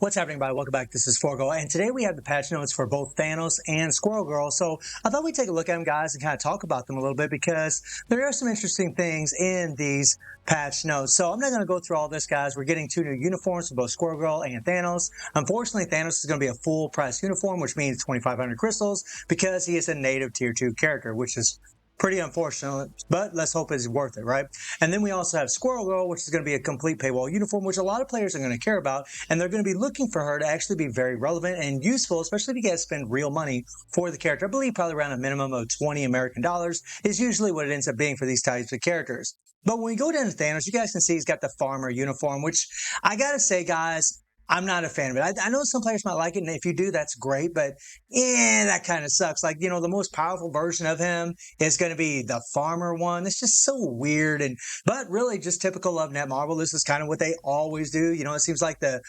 What's happening, everybody? Welcome back. This is Forgo, and today we have the patch notes for both Thanos and Squirrel Girl. So I thought we'd take a look at them, guys, and kind of talk about them a little bit because there are some interesting things in these patch notes. So I'm not going to go through all this, guys. We're getting 2 new uniforms for both Squirrel Girl and Thanos. Unfortunately, Thanos is going to be a full price uniform, which means 2,500 crystals because he is a native tier 2 character, which is pretty unfortunate, but let's hope it's worth it, right? And then we also have Squirrel Girl, which is going to be a complete paywall uniform, which a lot of players are going to care about, and they're going to be looking for her to actually be very relevant and useful, especially if you guys spend real money for the character. I believe probably around a minimum of 20 American dollars is usually what it ends up being for these types of characters. But when we go down to Thanos, you guys can see he's got the farmer uniform, which I gotta say, guys, I'm not a fan of it. I know some players might like it, and if you do, that's great, but that kind of sucks. Like, the most powerful version of him is going to be the farmer one. It's just so weird, but really just typical of Netmarble. This is kind of what they always do. It seems like the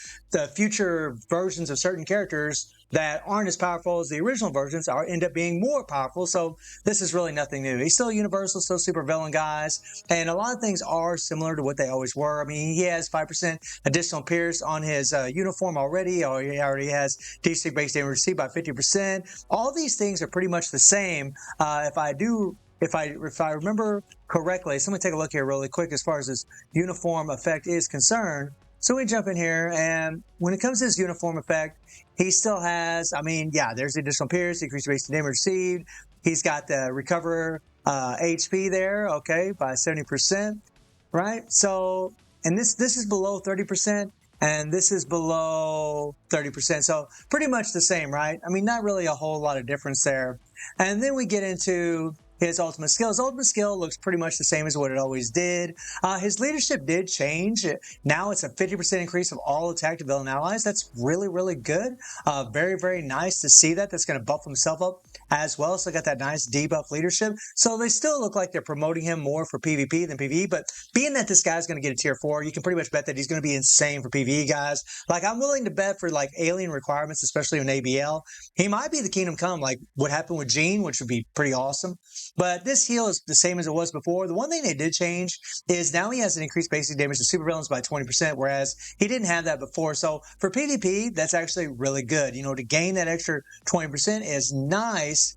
future versions of certain characters that aren't as powerful as the original versions end up being more powerful. So this is really nothing new. He's still universal, still super villain, guys. And a lot of things are similar to what they always were. I mean, he has 5% additional Pierce on his uniform already, or he already has DC base damage received by 50%. All these things are pretty much the same. If I remember correctly, so let me take a look here really quick as far as this uniform effect is concerned. So we jump in here, and when it comes to his uniform effect, he still has, there's the additional Pierce, increased base damage received. He's got the recover HP there, okay, by 70%, right? So, and this is below 30%, and this is below 30%. So pretty much the same, right? I mean, not really a whole lot of difference there. And then we get into his ultimate skill. His ultimate skill looks pretty much the same as what it always did. His leadership did change. Now it's a 50% increase of all attack to villain allies. That's really, really good. Very, very nice to see that. That's going to buff himself up as well. So got that nice debuff leadership. So they still look like they're promoting him more for PvP than PvE. But being that this guy's going to get a tier 4, you can pretty much bet that he's going to be insane for PvE, guys. Like, I'm willing to bet for like alien requirements, especially in ABL, he might be the Kingdom Come, like what happened with Gene, which would be pretty awesome. But this heal is the same as it was before. The one thing they did change is now he has an increased basic damage to supervillains by 20%, whereas he didn't have that before. So for PvP, that's actually really good. To gain that extra 20% is nice.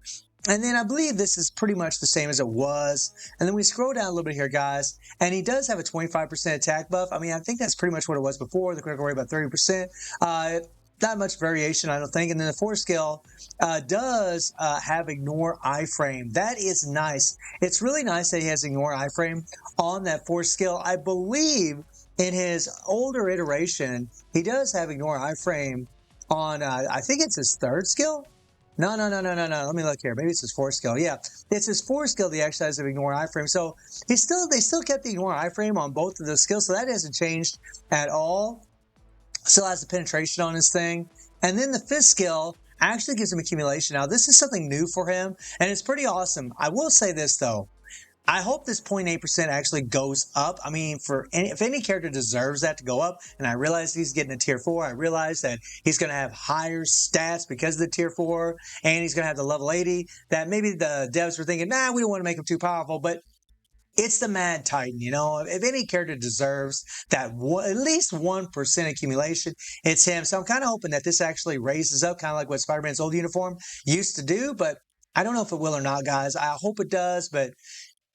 And then I believe this is pretty much the same as it was. And then we scroll down a little bit here, guys, and he does have a 25% attack buff. I mean, I think that's pretty much what it was before. The critical rate about 30%. Not much variation, I don't think. And then the 4 skill does have ignore iframe. That is nice. It's really nice that he has ignore iframe on that 4 skill. I believe in his older iteration, he does have ignore iframe on, I think it's his 3rd skill. No. Let me look here. Maybe it's his 4th skill. Yeah, it's his 4th skill, the exercise of ignore iframe. So they still kept the ignore iframe on both of those skills. So that hasn't changed at all. Still has the penetration on his thing. And then the 5th skill actually gives him accumulation. Now, this is something new for him, and it's pretty awesome. I will say this, though. I hope this 0.8% actually goes up. I mean, if any character deserves that to go up, and I realize he's getting a tier 4, I realize that he's going to have higher stats because of the tier 4, and he's going to have the level 80, that maybe the devs were thinking, nah, we don't want to make him too powerful, but it's the Mad Titan, If any character deserves that at least 1% accumulation, it's him. So I'm kind of hoping that this actually raises up, kind of like what Spider-Man's old uniform used to do, but I don't know if it will or not, guys. I hope it does, but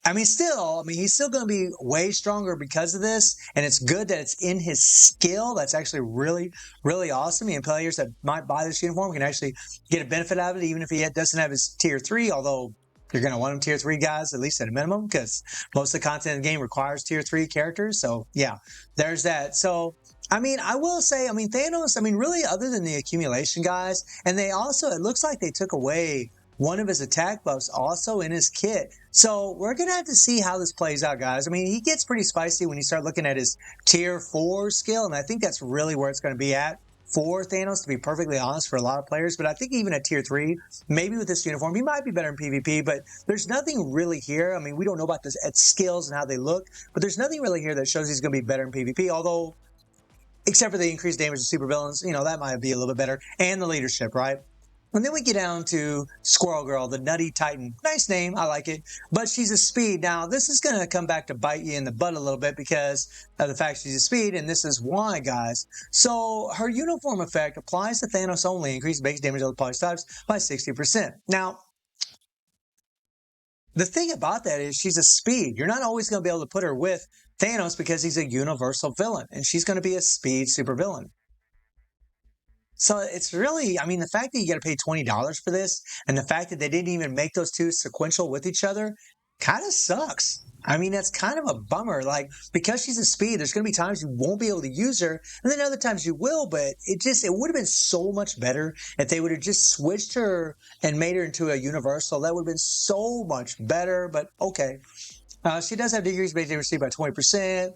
he's still going to be way stronger because of this, and it's good that it's in his skill. That's actually really, really awesome. And players that might buy this uniform can actually get a benefit out of it, even if he doesn't have his tier 3, although you're going to want him tier 3, guys, at least at a minimum, because most of the content in the game requires tier 3 characters. So, yeah, there's that. So, I will say, Thanos, really, other than the accumulation, guys, and they also, it looks like they took away one of his attack buffs also in his kit. So we're going to have to see how this plays out, guys. He gets pretty spicy when you start looking at his tier 4 skill, and I think that's really where it's going to be at for Thanos, to be perfectly honest, for a lot of players. But I think even at tier 3, maybe with this uniform, he might be better in PvP, but there's nothing really here. We don't know about this at skills and how they look, but there's nothing really here that shows he's going to be better in PvP, although, except for the increased damage to supervillains, that might be a little bit better, and the leadership, right? And then we get down to Squirrel Girl, the Nutty Titan. Nice name, I like it. But she's a speed. Now, this is going to come back to bite you in the butt a little bit because of the fact she's a speed, and this is why, guys. So, her uniform effect applies to Thanos only, increase base damage of the polish types by 60%. Now, the thing about that is she's a speed. You're not always going to be able to put her with Thanos because he's a universal villain, and she's going to be a speed supervillain. So it's really, I mean, the fact that you got to pay $20 for this and the fact that they didn't even make those two sequential with each other kind of sucks. I mean, that's kind of a bummer. Like, because she's a speed, there's going to be times you won't be able to use her, and then other times you will, but it would have been so much better if they would have just switched her and made her into a universal. That would have been so much better, but okay. She does have decreased base damage by 20%.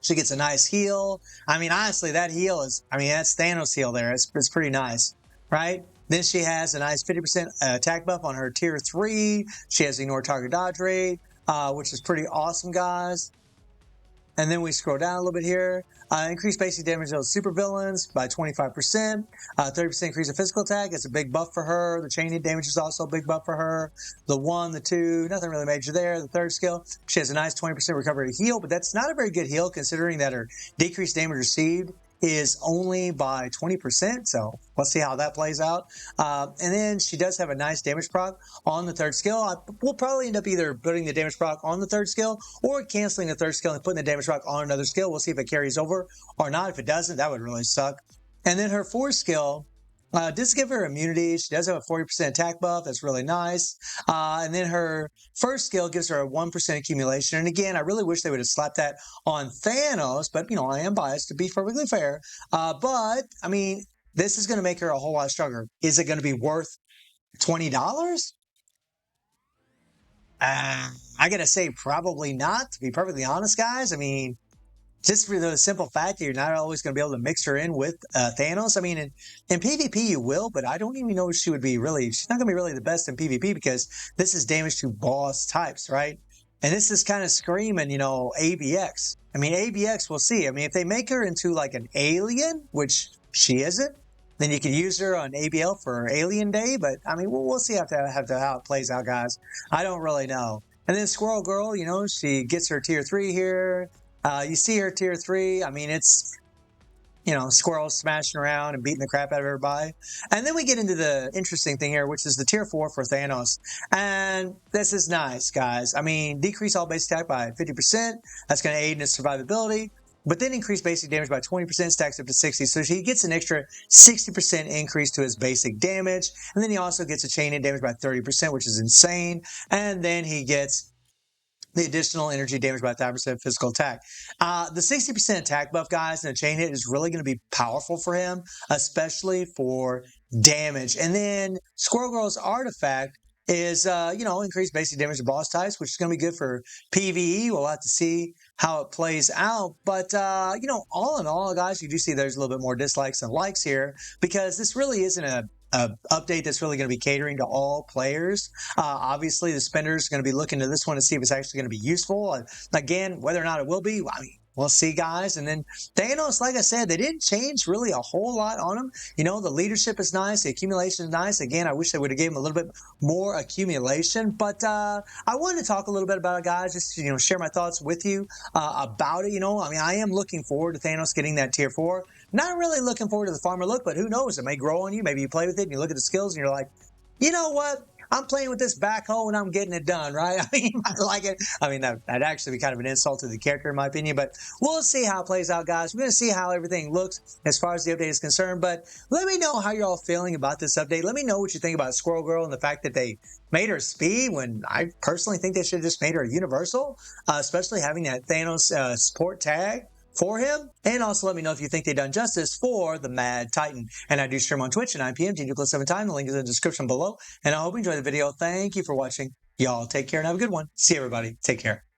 She gets a nice heal. I mean, honestly, that heal is, I mean, that's Thanos heal there. It's pretty nice, right? Then she has a nice 50% attack buff on her tier 3. She has ignore target dodge rate, which is pretty awesome, guys. And then we scroll down a little bit here. Increased basic damage of supervillains by 25%. 30% increase in physical attack. It's a big buff for her. The chain hit damage is also a big buff for her. The 1, the 2, nothing really major there. The 3rd skill, she has a nice 20% recovery heal, but that's not a very good heal considering that her decreased damage received is only by 20%, so let's see how that plays out. And then she does have a nice damage proc on the 3rd skill. We'll probably end up either putting the damage proc on the 3rd skill or canceling the 3rd skill and putting the damage proc on another skill. We'll see if it carries over or not. If it doesn't, that would really suck. And then her 4th skill does give her immunity. She does have a 40% attack buff. That's really nice. And then her 1st skill gives her a 1% accumulation. And again, I really wish they would have slapped that on Thanos, but, you know, I am biased to be perfectly fair. But, I mean, this is going to make her a whole lot stronger. Is it going to be worth $20? I got to say probably not, to be perfectly honest, guys. I mean, just for the simple fact that you're not always going to be able to mix her in with Thanos. I mean, in PvP you will, but I don't even know if she would be really, she's not going to be really the best in PvP because this is damage to boss types, right? And this is kind of screaming, you know, ABX. I mean, ABX, we'll see. I mean, if they make her into like an alien, which she isn't, then you can use her on ABL for Alien Day. But I mean, we'll see how it plays out, guys. I don't really know. And then Squirrel Girl, you know, she gets her tier 3 here. You see her tier 3. I mean, it's, you know, squirrels smashing around and beating the crap out of everybody. And then we get into the interesting thing here, which is the tier 4 for Thanos. And this is nice, guys. I mean, decrease all base attack by 50%. That's going to aid in its survivability. But then increase basic damage by 20%, stacks up to 60. So he gets an extra 60% increase to his basic damage. And then he also gets a chain hit damage by 30%, which is insane. And then he gets the additional energy damage by 5% physical attack. The 60% attack buff, guys, and a chain hit is really going to be powerful for him, especially for damage. And then Squirrel Girl's artifact is, you know, increased basic damage to boss types, which is going to be good for PvE. We'll have to see how it plays out. But, you know, all in all, guys, you do see there's a little bit more dislikes than likes here because this really isn't a update that's really going to be catering to all players. Obviously, the spenders are going to be looking to this one to see if it's actually going to be useful. Again, whether or not it will be, I mean, we'll see, guys. And then Thanos, like I said, they didn't change really a whole lot on him. You know, the leadership is nice. The accumulation is nice. Again, I wish they would have given him a little bit more accumulation. But I wanted to talk a little bit about it, guys, just to, you know, share my thoughts with you about it. You know, I mean, I am looking forward to Thanos getting that tier 4. Not really looking forward to the farmer look, but who knows? It may grow on you. Maybe you play with it and you look at the skills and you're like, you know what? I'm playing with this backhoe and I'm getting it done, right? I mean, I like it. I mean, that'd actually be kind of an insult to the character, in my opinion, but we'll see how it plays out, guys. We're going to see how everything looks as far as the update is concerned, but let me know how you're all feeling about this update. Let me know what you think about Squirrel Girl and the fact that they made her speed when I personally think they should have just made her universal, especially having that Thanos support tag for him. And also let me know if you think they've done justice for the Mad Titan. And I do stream on Twitch at 9 p.m. T-7 time. The link is in the description below. And I hope you enjoy the video. Thank you for watching. Y'all take care and have a good one. See everybody. Take care.